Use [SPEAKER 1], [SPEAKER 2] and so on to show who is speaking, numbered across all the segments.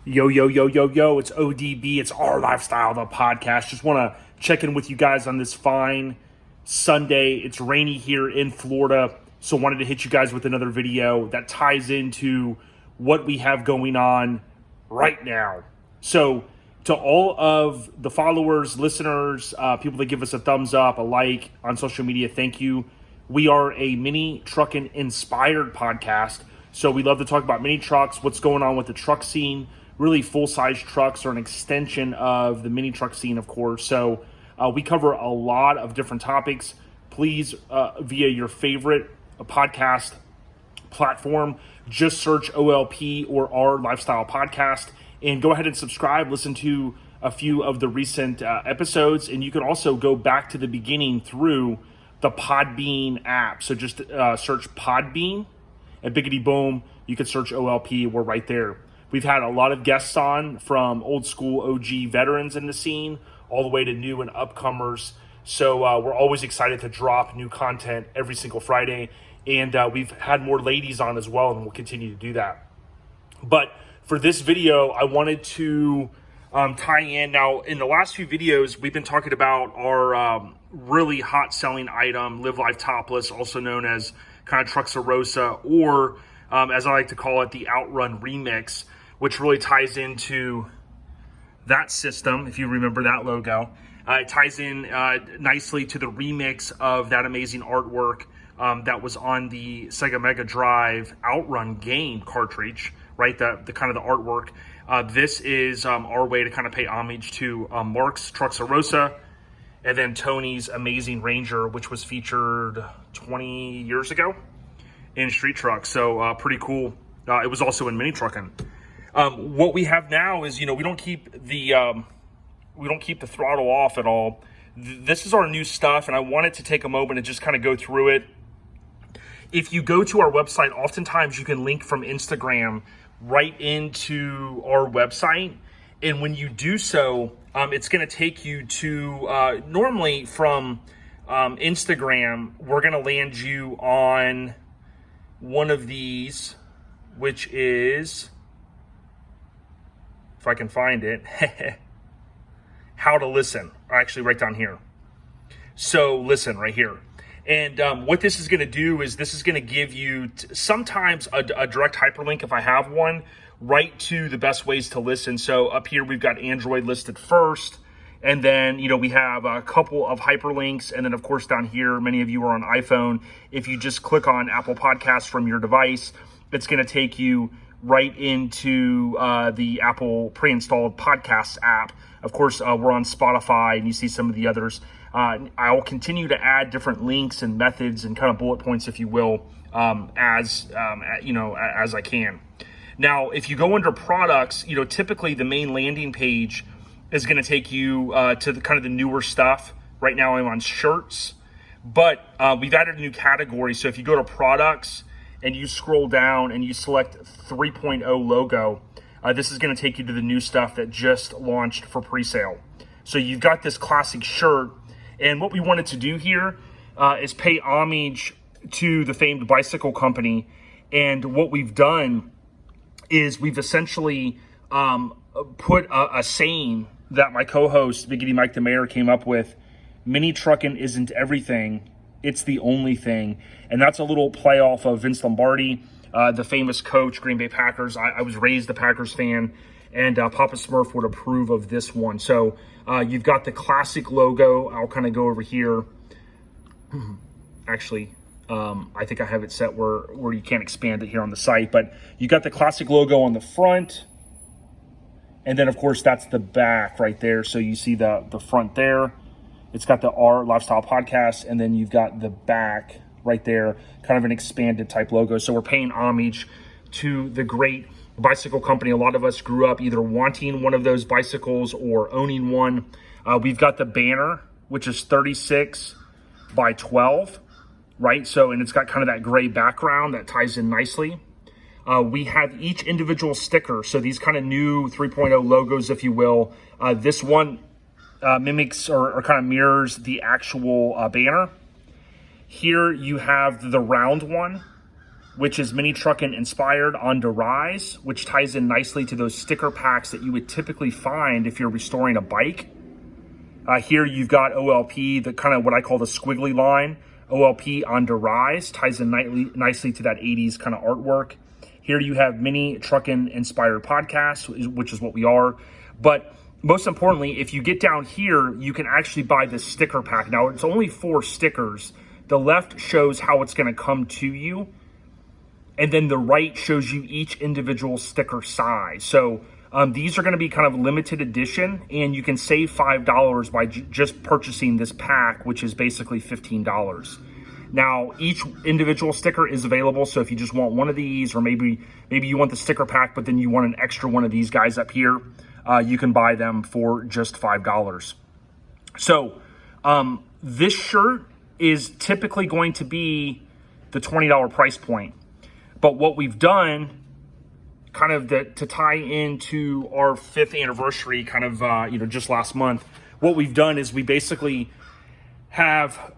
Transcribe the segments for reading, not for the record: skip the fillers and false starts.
[SPEAKER 1] Yo, yo, yo, yo, yo, it's ODB. It's Our Lifestyle, the podcast. Just want to check in with you guys on this fine Sunday. It's rainy here in Florida, so wanted to hit you guys with another video that ties into what we have going on right now. So to all of the followers, listeners, people that give us a thumbs up, a like on social media, thank you. We are a mini truckin inspired podcast. So we love to talk about mini trucks, what's going on with the truck scene. Really full-size trucks are an extension of the mini truck scene, of course. So we cover a lot of different topics. Please, via your favorite podcast platform, just search OLP or Our Lifestyle Podcast and go ahead and subscribe. Listen to a few of the recent episodes, and you can also go back to the beginning through the Podbean app. So just search Podbean and biggity boom, you can search OLP. We're right there. We've had a lot of guests on, from old school OG veterans in the scene all the way to new and upcomers. So we're always excited to drop new content every single Friday. And we've had more ladies on as well, and we'll continue to do that. But for this video, I wanted to tie in. Now, in the last few videos, we've been talking about our really hot selling item, Live Life Topless, also known as kind of Truckin, or as I like to call it, the Outrun Remix, which really ties into that system, if you remember that logo. It ties in nicely to the remix of that amazing artwork that was on the Sega Mega Drive Outrun game cartridge, right? The kind of the artwork. This is our way to kind of pay homage to Mark's Truckin, and then Tony's amazing Ranger, which was featured 20 years ago in Street Truck. So pretty cool. It was also in Mini Truckin. What we have now is, we don't keep the throttle off at all. This is our new stuff, and I wanted to take a moment and just kind of go through it. If you go to our website, oftentimes you can link from Instagram right into our website, and when you do so, it's going to take you to normally from Instagram, we're going to land you on one of these, which is, if I can find it, how to listen, actually right down here. So listen right here. And what this is going to do is this is going to give you sometimes a direct hyperlink, if I have one, right to the best ways to listen. So up here, we've got Android listed first. And then, we have a couple of hyperlinks. And then, of course, down here, many of you are on iPhone. If you just click on Apple Podcasts from your device, it's going to take you right into the Apple pre-installed podcasts app. Of course, we're on Spotify, and you see some of the others. I'll continue to add different links and methods and kind of bullet points, if you will, as I can. Now, if you go under products, typically the main landing page is going to take you to the kind of the newer stuff. Right now, I'm on shirts, but we've added a new category. So if you go to products and you scroll down and you select 3.0 logo, this is going to take you to the new stuff that just launched for pre-sale. So you've got this classic shirt, and what we wanted to do here is pay homage to the famed bicycle company. And what we've done is we've essentially put a saying that my co-host, ODB The Mayor, came up with: mini truckin' isn't everything, it's the only thing. And that's a little play off of Vince Lombardi, the famous coach, Green Bay Packers. I was raised a Packers fan, and Papa Smurf would approve of this one. So you've got the classic logo. I'll kind of go over here. Actually, I think I have it set where you can't expand it here on the site, but you got the classic logo on the front. And then, of course, that's the back right there. So you see the front there. It's got the Our Lifestyle Podcast, and then you've got the back right there, kind of an expanded type logo. So we're paying homage to the great bicycle company. A lot of us grew up either wanting one of those bicycles or owning one. We've got the banner, which is 36 by 12, right? So, and it's got kind of that gray background that ties in nicely. We have each individual sticker. So these kind of new 3.0 logos, if you will. This one mimics or kind of mirrors the actual banner. Here you have the round one, which is mini truckin inspired, on the rise, which ties in nicely to those sticker packs that you would typically find if you're restoring a bike. Here you've got OLP, the kind of what I call the squiggly line. OLP on the rise, ties in nicely to that 80s kind of artwork. Here you have mini truckin inspired podcast, which is what we are. But most importantly, if you get down here, you can actually buy the sticker pack. Now, it's only 4 stickers. The left shows how it's going to come to you, and then the right shows you each individual sticker size. So these are going to be kind of limited edition, and you can save $5 by just purchasing this pack, which is basically $15. Now, each individual sticker is available, so if you just want one of these, or maybe you want the sticker pack, but then you want an extra one of these guys up here, you can buy them for just $5. So this shirt is typically going to be the $20 price point. But what we've done, kind of to tie into our 5th anniversary, kind of just last month, what we've done is we basically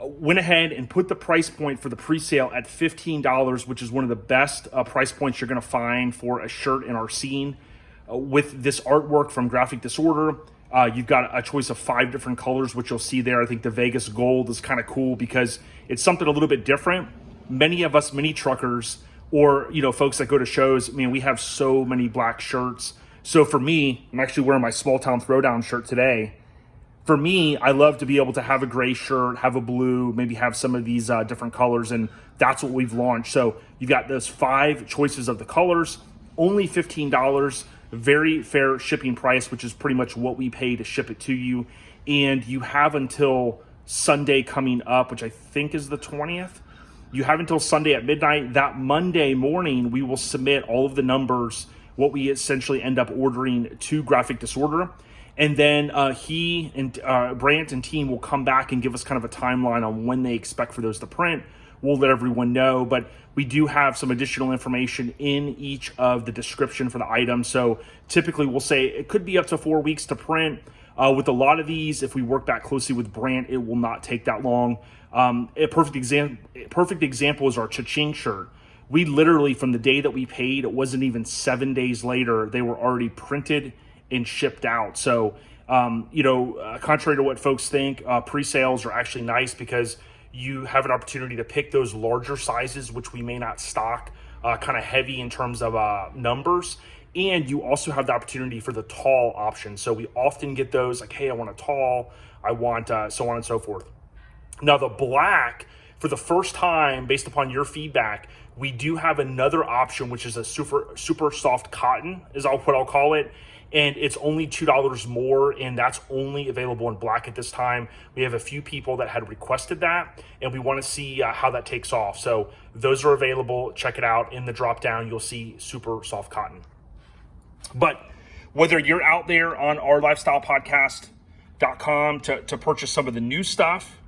[SPEAKER 1] went ahead and put the price point for the pre-sale at $15, which is one of the best price points you're going to find for a shirt in our scene. With this artwork from Graphic Disorder, you've got a choice of 5 different colors, which you'll see there. I think the Vegas gold is kind of cool because it's something a little bit different. Many of us mini truckers, or folks that go to shows, we have so many black shirts. So for me, I'm actually wearing my Small Town Throwdown shirt today. For me, I love to be able to have a gray shirt, have a blue, maybe have some of these different colors, and that's what we've launched. So you've got those 5 choices of the colors, only $15, very fair shipping price, which is pretty much what we pay to ship it to you. And you have until Sunday coming up, which I think is the 20th. You have until Sunday at midnight. That Monday morning, we will submit all of the numbers, what we essentially end up ordering, to Graphic Disorder. And then he and Brant and team will come back and give us kind of a timeline on when they expect for those to print. We'll let everyone know, but we do have some additional information in each of the description for the item. So typically we'll say it could be up to 4 weeks to print. With a lot of these, if we work back closely with Brant, it will not take that long. A perfect example is our cha-ching shirt. We literally, from the day that we paid, it wasn't even 7 days later, they were already printed and shipped out. So, contrary to what folks think, pre-sales are actually nice because you have an opportunity to pick those larger sizes, which we may not stock, kind of heavy in terms of numbers. And you also have the opportunity for the tall option. So we often get those like, hey, I want a tall, I want so on and so forth. Now the black, for the first time, based upon your feedback, we do have another option, which is a super soft cotton, is what I'll call it. And it's only $2 more, and that's only available in black at this time. We have a few people that had requested that, and we want to see how that takes off. So those are available. Check it out. In the drop down, you'll see super soft cotton. But whether you're out there on ourlifestylepodcast.com to purchase some of the new stuff,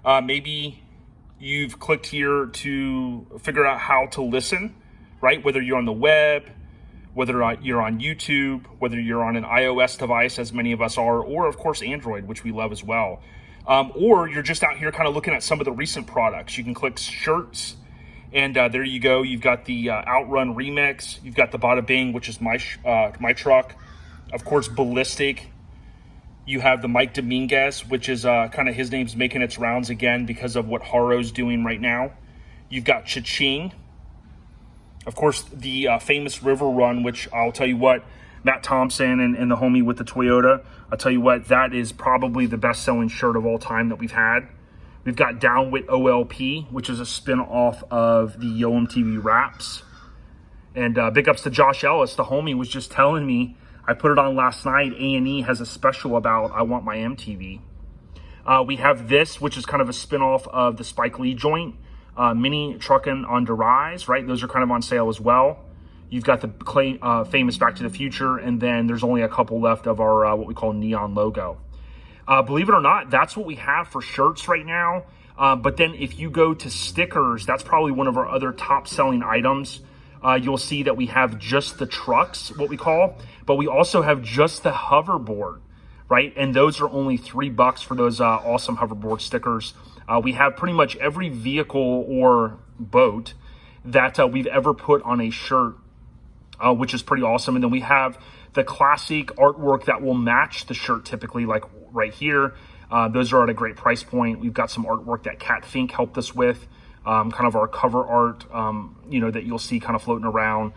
[SPEAKER 1] maybe you've clicked here to figure out how to listen, right? Whether you're on the web, whether you're on YouTube, whether you're on an iOS device, as many of us are, or of course Android, which we love as well. Or you're just out here kind of looking at some of the recent products. You can click shirts, and there you go. You've got the Outrun Remix. You've got the Bada Bing, which is my truck. Of course, Ballistic. You have the Mike Dominguez, which is kind of his name's making its rounds again because of what Haro's doing right now. You've got Cha-Ching. Of course, the famous River Run, which I'll tell you what, Matt Thompson and the homie with the Toyota, I'll tell you what, that is probably the best-selling shirt of all time that we've had. We've got Down with OLP, which is a spin-off of the Yo MTV Raps. And big ups to Josh Ellis, the homie, was just telling me, I put it on last night, A&E has a special about I Want My MTV. We have this, which is kind of a spin-off of the Spike Lee joint. Mini Truckin on the Rise, right? Those are kind of on sale as well. You've got the famous Back to the Future, and then there's only a couple left of our what we call neon logo. Believe it or not, that's what we have for shirts right now. But then if you go to stickers, that's probably one of our other top selling items. You'll see that we have just the trucks, what we call, but we also have just the hoverboard, right? And those are only $3 for those awesome hoverboard stickers. We have pretty much every vehicle or boat, that we've ever put on a shirt, which is pretty awesome. And then we have the classic artwork that will match the shirt typically, like right here. Those are at a great price point. We've got some artwork that Cat Fink helped us with, kind of our cover art, that you'll see kind of floating around.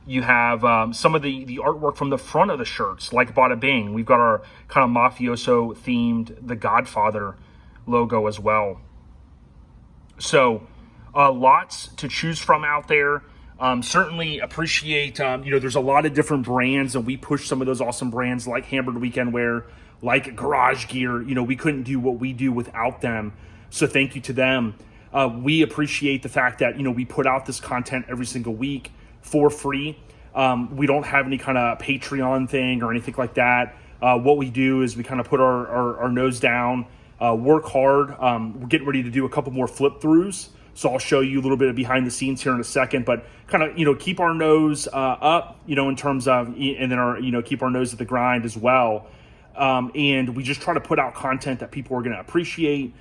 [SPEAKER 1] You have some of the artwork from the front of the shirts, like Bada Bing. We've got our kind of mafioso themed The Godfather logo as well. So lots to choose from out there. Certainly appreciate, there's a lot of different brands, and we push some of those awesome brands like Hamburg Weekend Wear, like Garage Gear. We couldn't do what we do without them. So thank you to them. We appreciate the fact that, we put out this content every single week for free. We don't have any kind of Patreon thing or anything like that. What we do is we kind of put our nose down, work hard. We're getting ready to do a couple more flip throughs. So I'll show you a little bit of behind the scenes here in a second, but kind of, keep our nose up, in terms of, and then keep our nose at the grind as well. And we just try to put out content that people are going to appreciate.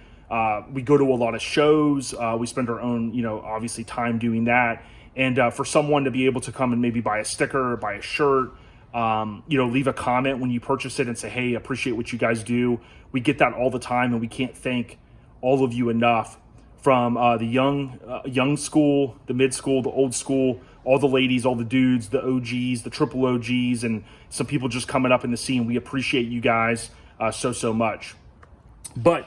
[SPEAKER 1] We go to a lot of shows. We spend our own, obviously time doing that. And for someone to be able to come and maybe buy a sticker or buy a shirt, leave a comment when you purchase it and say, hey, appreciate what you guys do. We get that all the time, and we can't thank all of you enough. From the young school, the mid school, the old school, all the ladies, all the dudes, the OGs, the triple OGs, and some people just coming up in the scene. We appreciate you guys so much. But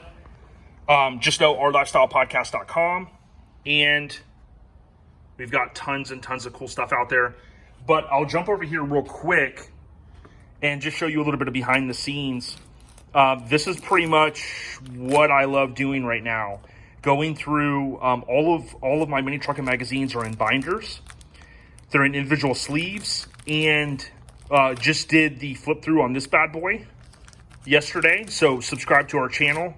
[SPEAKER 1] just know ourlifestylepodcast.com, and we've got tons and tons of cool stuff out there. But I'll jump over here real quick and just show you a little bit of behind the scenes. This is pretty much what I love doing right now. Going through all of my mini trucking magazines are in binders. They're in individual sleeves, and just did the flip through on this bad boy yesterday. So subscribe to our channel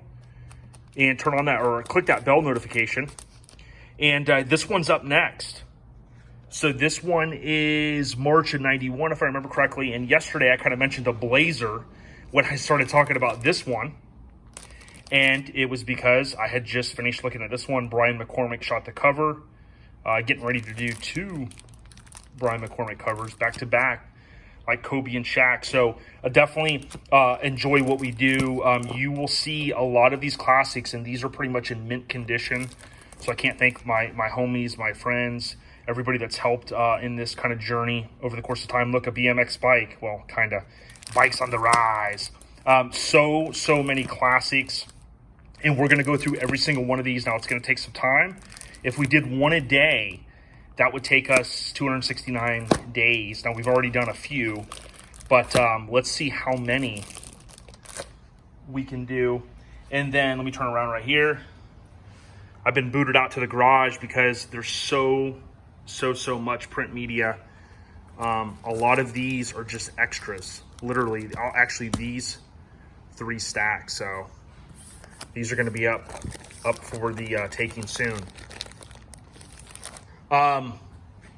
[SPEAKER 1] and turn on that, or click that bell notification. And this one's up next. So this one is March of '91, if I remember correctly. And yesterday I kind of mentioned the Blazer when I started talking about this one. And it was because I had just finished looking at this one. Brian McCormick shot the cover. Getting ready to do 2 Brian McCormick covers back to back, like Kobe and Shaq. So definitely enjoy what we do. You will see a lot of these classics, and these are pretty much in mint condition. So I can't thank my homies, my friends, everybody that's helped in this kind of journey over the course of time. Look, a BMX bike. Well, kind of. Bikes on the rise. So many classics. And we're going to go through every single one of these. Now, it's going to take some time. If we did one a day, that would take us 269 days. Now, we've already done a few, but let's see how many we can do. And then let me turn around right here. I've been booted out to the garage because there's so much print media. A lot of these are just extras. Literally, actually, these 3 stacks. So these are going to be up for the taking soon. And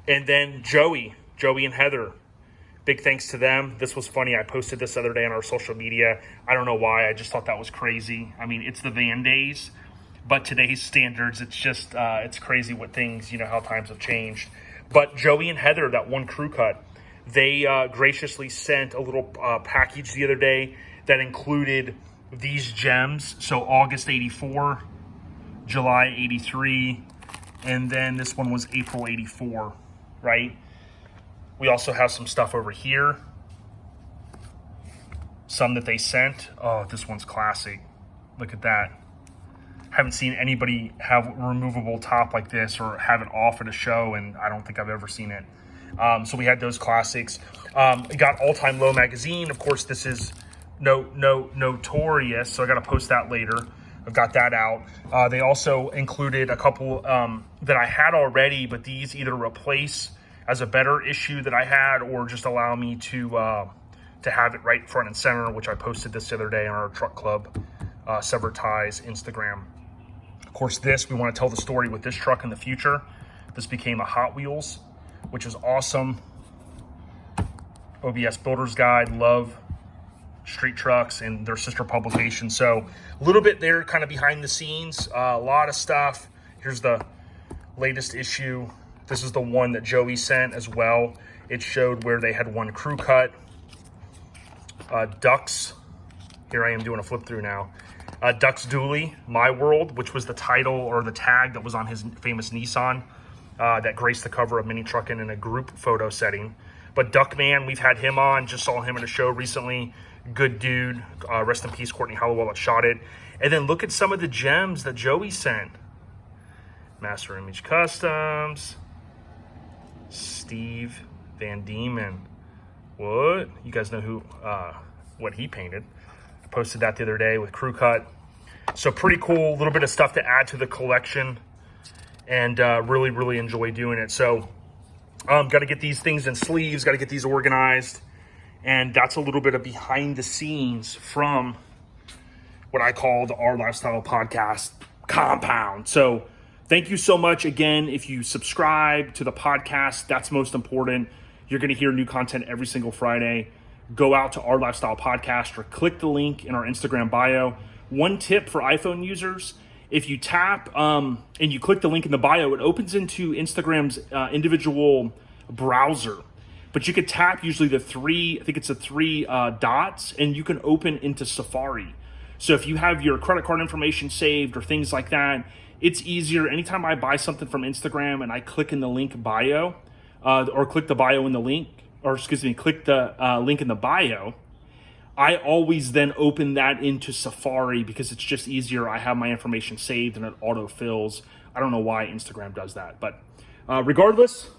[SPEAKER 1] then Joey and Heather, big thanks to them. This was funny. I posted this the other day on our social media. I don't know why. I just thought that was crazy. I mean, it's the van days, but today's standards, it's just, it's crazy what things, how times have changed. But Joey and Heather, that one crew cut, they graciously sent a little package the other day that included these gems. So August 84, July 83, and then this one was April 84, right? We also have some stuff over here. Some that they sent. Oh, this one's classic. Look at that. Haven't seen anybody have a removable top like this or have it off at a show, and I don't think I've ever seen it. So we had those classics. We got All Time Low magazine. Of course, this is notorious, so I got to post that later. I've got that out. They also included a couple that I had already, but these either replace as a better issue that I had or just allow me to have it right front and center, which I posted this the other day on our Truck Club Severed Ties Instagram. Of course, we want to tell the story with this truck in the future. This became a Hot Wheels, which is awesome. OBS Builder's Guide, love street trucks and their sister publication. So a little bit there kind of behind the scenes, a lot of stuff. Here's the latest issue This is the one that Joey sent as well. It showed where they had one crew cut. Ducks. Here I am doing a flip through now. Ducks Dooley, My World, which was the title or the tag that was on his famous Nissan that graced the cover of Mini Truckin in a group photo setting. But Duckman, we've had him on. Just saw him at a show recently. Good dude. Rest in peace, Courtney Hollowell that shot it. And then look at some of the gems that Joey sent. Master Image Customs. Steve Van Diemen. What? You guys know who? What he painted. I posted that the other day with Crew Cut. So pretty cool. A little bit of stuff to add to the collection. And really, really enjoy doing it. So got to get these things in sleeves. Got to get these organized. And that's a little bit of behind the scenes from what I call the Our Lifestyle Podcast compound. So thank you so much. Again, if you subscribe to the podcast, that's most important. You're going to hear new content every single Friday. Go out to Our Lifestyle Podcast or click the link in our Instagram bio. One tip for iPhone users, if you tap and you click the link in the bio, it opens into Instagram's individual browser. But you could tap usually the three dots, and you can open into Safari. So if you have your credit card information saved or things like that, it's easier. Anytime I buy something from Instagram and I click in the link bio, or click the bio in the link, or excuse me, click the link in the bio, I always then open that into Safari because it's just easier. I have my information saved and it auto-fills. I don't know why Instagram does that. But regardless,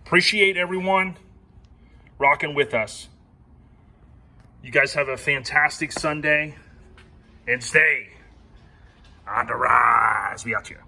[SPEAKER 1] appreciate everyone rocking with us. You guys have a fantastic Sunday and stay on the rise. We out here.